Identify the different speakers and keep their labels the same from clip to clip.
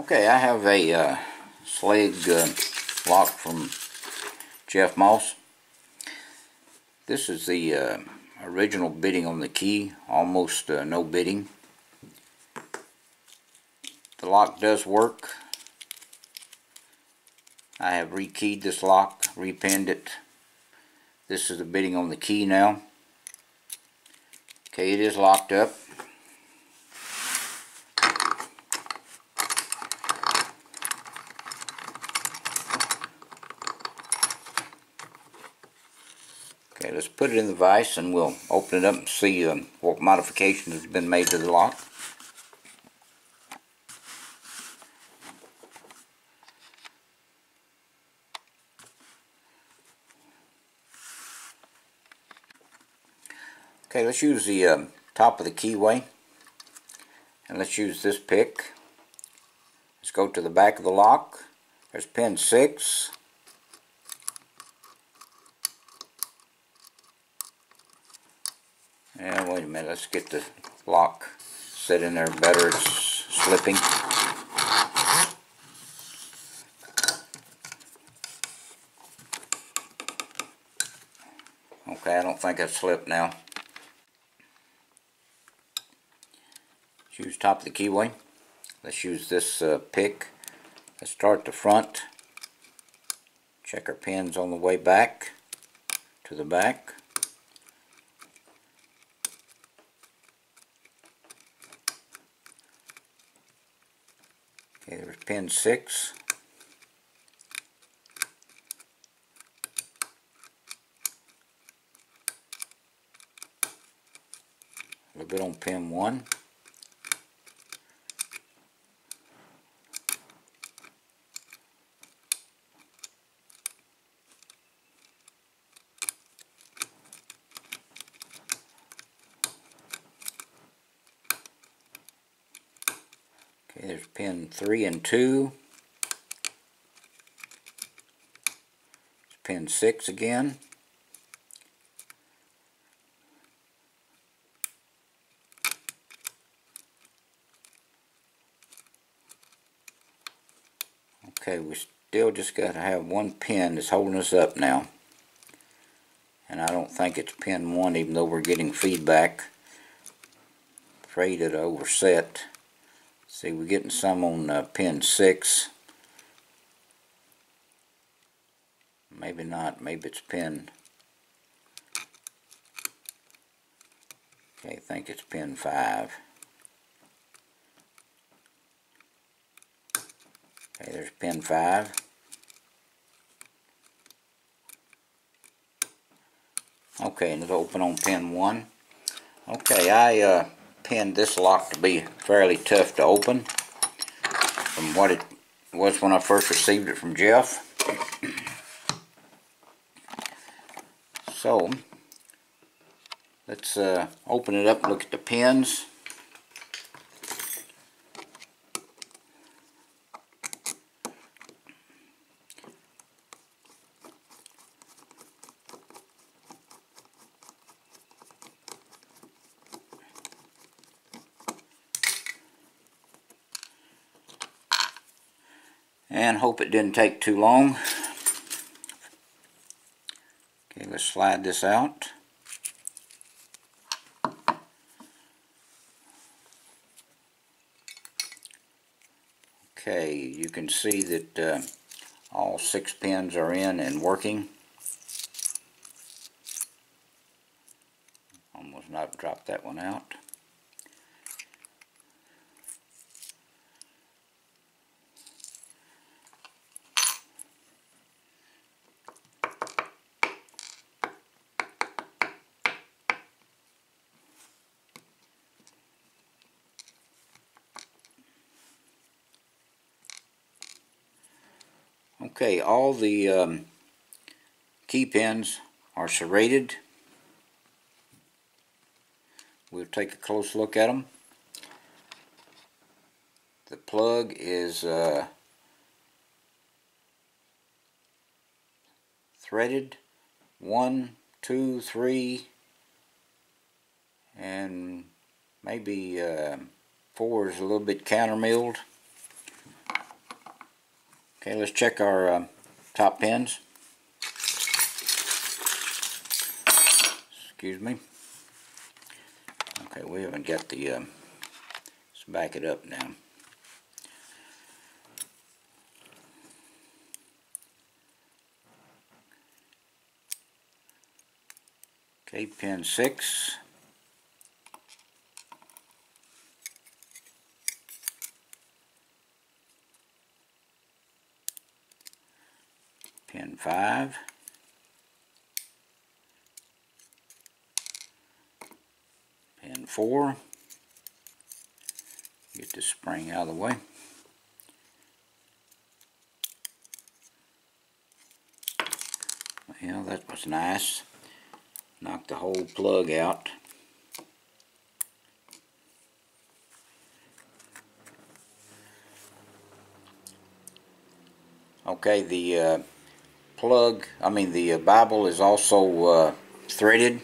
Speaker 1: Okay, I have a Schlage lock from Jeff Moss. This is the original bitting on the key, almost no bitting. The lock does work. I have rekeyed this lock, repinned it. This is the bitting on the key now. Okay, it is locked up. Okay, let's put it in the vise and we'll open it up and see what modifications have been made to the lock. Okay, let's use the top of the keyway, and let's use this pick. Let's go to the back of the lock. There's pin 6. And wait a minute, let's get the lock set in there better. It's slipping. Okay, I don't think I've slipped now. Let's use top of the keyway. Let's use this pick. Let's start the front. Check our pins on the way back to the back. Okay, there's pin 6. A little bit on pin 1. Okay, there's pin 3 and 2. Pin 6 again. Okay, we still just got to have one pin that's holding us up now. And I don't think it's pin 1, even though we're getting feedback. Afraid it'll overset. See, we're getting some on pin 6. Maybe not. Maybe it's pin. Okay, I think it's pin 5. Okay, there's pin 5. Okay, let's open on pin 1. Okay, I pinned this lock to be fairly tough to open from what it was when I first received it from Jeff. So, let's open it up and look at the pins. And hope it didn't take too long. Okay, let's slide this out. Okay, you can see that all 6 pins are in and working. Almost not dropped that one out. Okay, all the key pins are serrated. We'll take a close look at them. The plug is threaded. 1, 2, 3, and maybe 4 is a little bit counter milled. Okay, let's check our top pins. Excuse me. Okay, we haven't got the, let's back it up now. Okay, pin 6. Pin 5. Pin 4. Get this spring out of the way. Well, that was nice. Knocked the whole plug out. Okay, the the Bible is also threaded.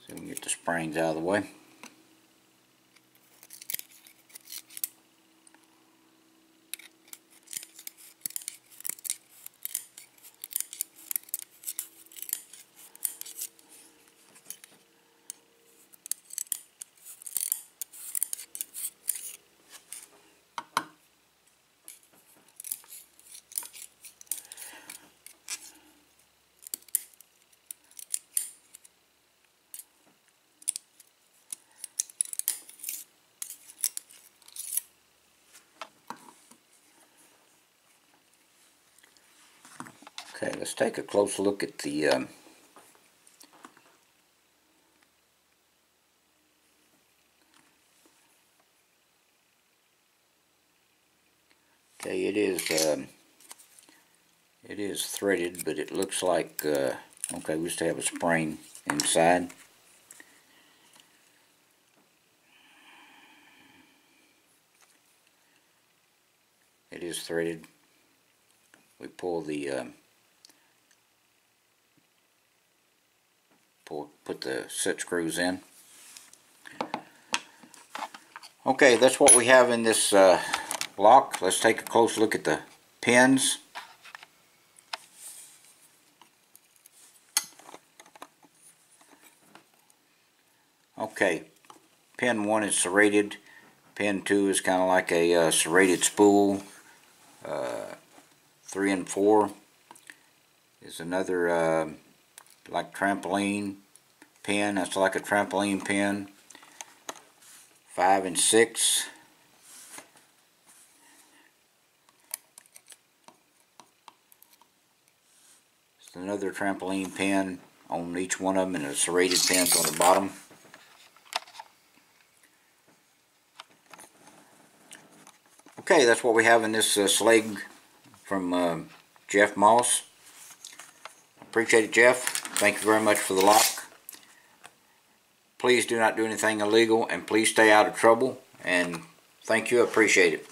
Speaker 1: So we can get the springs out of the way. Okay, let's take a close look at the okay, it is threaded, but it looks like okay, we used to have a spring inside. It is threaded. We pull the put the set screws in. Okay, that's what we have in this lock. Let's take a close look at the pins. Okay, pin 1 is serrated. Pin 2 is kind of like a serrated spool. 3 and 4 is another like trampoline pin. That's like a trampoline pin. 5 and 6. It's another trampoline pin on each one of them, and the serrated pins on the bottom. Okay, that's what we have in this Schlage from Jeff Moss. Appreciate it, Jeff. Thank you very much for the lock. Please do not do anything illegal, and please stay out of trouble. And thank you. I appreciate it.